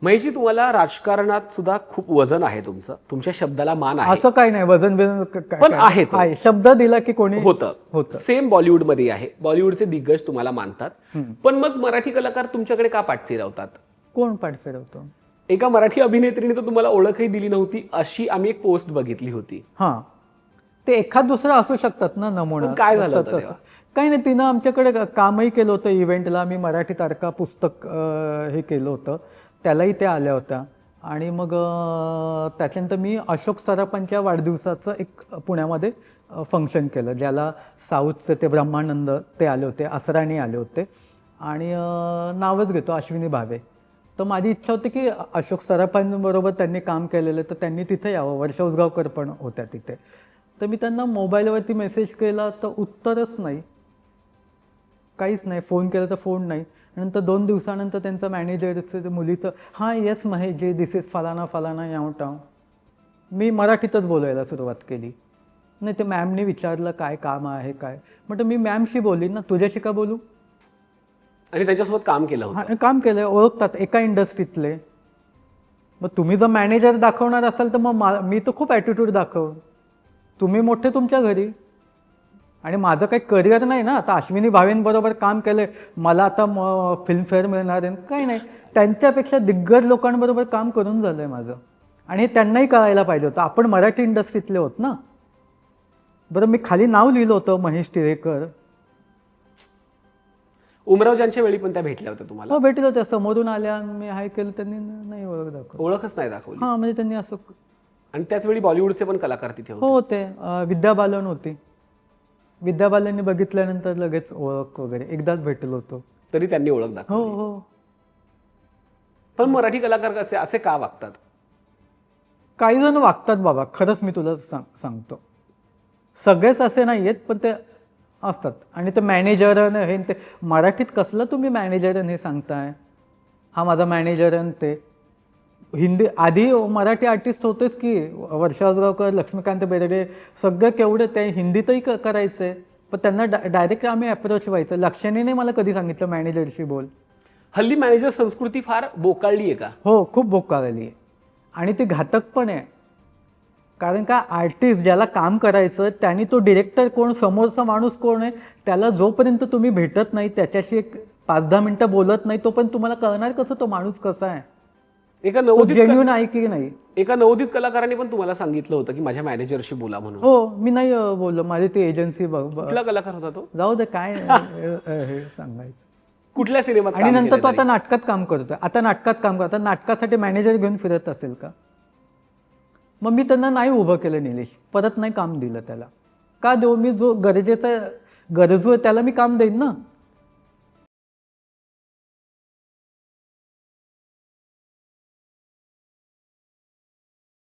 महेशजी, तुम्हाला राजकारणात सुद्धा खूप वजन आहे, तुमच्या शब्दाला मान आहे. असं काही नाही, वजन बिजन पण आहे तो. आहे, शब्द दिला की कोणी होतं. सेम बॉलिवूडमध्ये आहे. बॉलिवूडचे दिग्गज तुम्हाला मानतात, पण मग मराठी कलाकार तुमच्याकडे का पाठ फिरवतात? कोण पाठ फिरवतो? एका मराठी अभिनेत्रीने तर तुम्हाला ओळखही दिली नव्हती अशी आम्ही एक पोस्ट बघितली होती. हां, ते एखाद दुसरं असू शकतात ना नमुना. पण काय झालं होतं तेव्हा? काही नाही, तिनं आमच्याकडे कामही केलं होतं इव्हेंटला. मी मराठी तारका पुस्तक हे केलं होतं, त्यालाही त्या आल्या होत्या. आणि मग त्याच्यानंतर मी अशोक सराफांच्या वाढदिवसाचं एक पुण्यामध्ये फंक्शन केलं, ज्याला साऊथचे ते ब्रह्मानंद ते आले होते, असराणी आले होते आणि नावच घेतो अश्विनी भावे. तर माझी इच्छा होती की अशोक सराफांबरोबर त्यांनी काम केलेलं, तर त्यांनी तिथे यावं. वर्षा उसगावकर पण होत्या तिथे. तर मी त्यांना मोबाईलवरती मेसेज केला तर उत्तरच नाही, काहीच नाही. फोन केला तर फोन नाही. नंतर 2 दिवसानंतर त्यांचा मॅनेजरचं मुलीचं, हां yes Mahesh ji, this is फलाना फलाना याव टाव. मी मराठीतच बोलायला सुरुवात केली. नाही, ते मॅमनी विचारलं काय काम आहे काय. म्हटलं मी मॅमशी बोलीन ना, तुझ्याशी का बोलू? आणि त्यांच्यासोबत काम केलं होतं. हां, काम केलं, ओळखतात एका इंडस्ट्रीतले. मग तुम्ही जर मॅनेजर दाखवणार असाल तर मग मी तर खूप ॲटिट्यूड दाखव. तुम्ही मोठे तुमच्या घरी, आणि माझं काही करिअर नाही ना. आता अश्विनी भावेंबरोबर काम केलं, मला आता फिल्मफेअर मिळणार आहे काही नाही. त्यांच्यापेक्षा दिग्गज लोकांबरोबर काम करून झालं आहे माझं, आणि हे त्यांनाही कळायला पाहिजे होतं. आपण मराठी इंडस्ट्रीतले होत ना. बरं, मी खाली नाव लिहिलं होतं महेश टिळेकर. उमरावजांच्या वेळी पण त्या भेटल्या होत्या तुम्हाला? हो, भेटलं होत्या, समोरून आल्या, मी हाय केलं, त्यांनी नाही ओळख दाखवली. ओळखच नाही दाखवली? हां, म्हणजे त्यांनी असं. आणि त्याच वेळी बॉलिवूडचे पण कलाकार तिथे होते? हो होते. विद्या बालन होती. विद्या बालननी बघितल्यानंतर लगेच ओळख वगैरे, एकदाच भेटलो होतो. तरी त्यांनी ओळख हो दाखवली? हो. पण मराठी कलाकार कसे असे का वागतात? काही जण वागतात बाबा, खरंच मी तुला सांगतो. सगळेच असे नाही आहेत, पण ते असतात. आणि ते मॅनेजर हे ते मराठीत कसलं तुम्ही मॅनेजर हे सांगताय, हा माझा मॅनेजर आहे ते. हिंदी आधी मराठी आर्टिस्ट होतेच की, वर्षा उसगावकर, लक्ष्मीकांत बेर्डे, सगळे केवढे ते हिंदीतही करायचे. पण त्यांना डायरेक्ट आम्ही अप्रोच व्हायचं. लक्षणीने मला कधी सांगितलं मॅनेजरशी बोल. हल्ली मॅनेजर संस्कृती फार बोकाळली आहे का? हो, खूप बोकाळली आहे, आणि ती घातक पण आहे. कारण का, आर्टिस्ट ज्याला काम करायचं त्यांनी तो डिरेक्टर कोण, समोरचा माणूस कोण आहे, त्याला जोपर्यंत तुम्ही भेटत नाही, त्याच्याशी एक 5-10 मिनटं बोलत नाही, तोपर्यंत तुम्हाला कळणार कसं तो माणूस कसा आहे, एका जेन्युइन आहे की नाही. एका नवोदित कलाकाराने पण तुम्हाला सांगितलं होतं की माझ्या मॅनेजरशी बोला म्हणून? हो, मी नाही बोललो, माझी ती एजन्सी. कुठला कलाकार होता तो? जाऊ दे, काय हे सांगायचं. कुठल्या सिनेमात? आणि नंतर तो आता नाटकात काम करतोय. आता नाटकात काम करतो, नाटकासाठी मॅनेजर घेऊन फिरत असेल का? मग मी त्यांना नाही उभं केलं निलेश, परत नाही काम दिलं त्याला. का देऊ? मी जो गरजेचा गरजू आहे त्याला मी काम देईन ना.